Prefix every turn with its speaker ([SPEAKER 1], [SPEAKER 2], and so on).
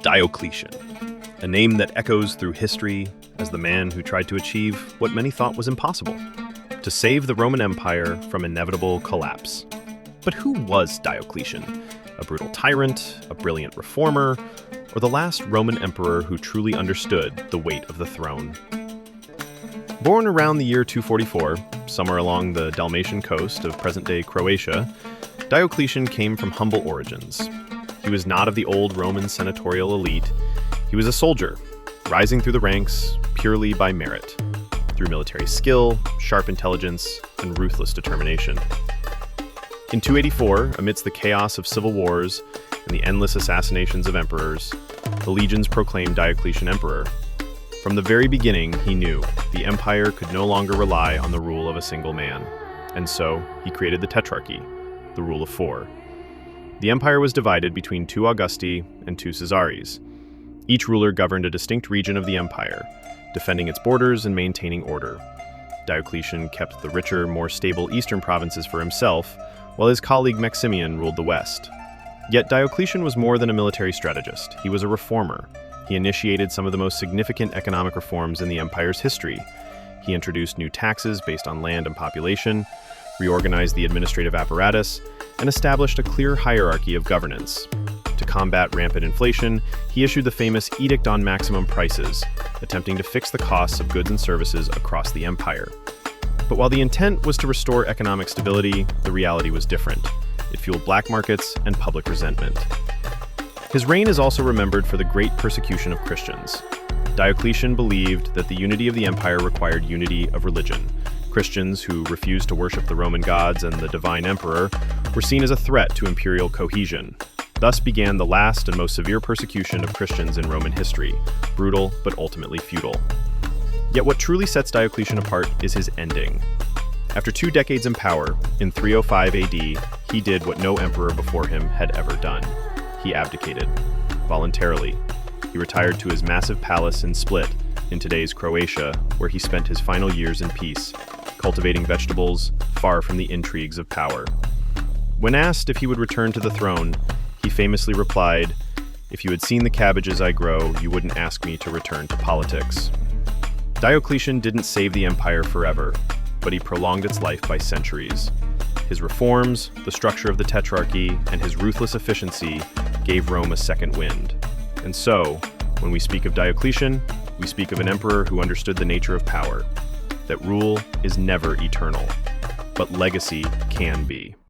[SPEAKER 1] Diocletian, a name that echoes through history as the man who tried to achieve what many thought was impossible, to save the Roman Empire from inevitable collapse. But who was Diocletian? A brutal tyrant, a brilliant reformer, or the last Roman emperor who truly understood the weight of the throne? Born around the year 244, somewhere along the Dalmatian coast of present-day Croatia, Diocletian came from humble origins. He was not of the old Roman senatorial elite. He was a soldier, rising through the ranks purely by merit, through military skill, sharp intelligence, and ruthless determination. In 284, amidst the chaos of civil wars and the endless assassinations of emperors, the legions proclaimed Diocletian emperor. From the very beginning, he knew the empire could no longer rely on the rule of a single man, and so he created the Tetrarchy, the rule of 4. The empire was divided between 2 Augusti and 2 Caesares. Each ruler governed a distinct region of the empire, defending its borders and maintaining order. Diocletian kept the richer, more stable eastern provinces for himself, while his colleague Maximian ruled the west. Yet Diocletian was more than a military strategist. He was a reformer. He initiated some of the most significant economic reforms in the empire's history. He introduced new taxes based on land and population, reorganized the administrative apparatus, and established a clear hierarchy of governance. To combat rampant inflation, he issued the famous Edict on Maximum Prices, attempting to fix the costs of goods and services across the empire. But while the intent was to restore economic stability, the reality was different. It fueled black markets and public resentment. His reign is also remembered for the great persecution of Christians. Diocletian believed that the unity of the empire required unity of religion. Christians who refused to worship the Roman gods and the divine emperor were seen as a threat to imperial cohesion. Thus began the last and most severe persecution of Christians in Roman history, brutal but ultimately futile. Yet what truly sets Diocletian apart is his ending. After 2 decades in power, in 305 AD, he did what no emperor before him had ever done. He abdicated, voluntarily. He retired to his massive palace in Split, in today's Croatia, where he spent his final years in peace, cultivating vegetables, far from the intrigues of power. When asked if he would return to the throne, he famously replied, "If you had seen the cabbages I grow, you wouldn't ask me to return to politics." Diocletian didn't save the empire forever, but he prolonged its life by centuries. His reforms, the structure of the Tetrarchy, and his ruthless efficiency gave Rome a second wind. And so, when we speak of Diocletian, we speak of an emperor who understood the nature of power, that rule is never eternal, but legacy can be.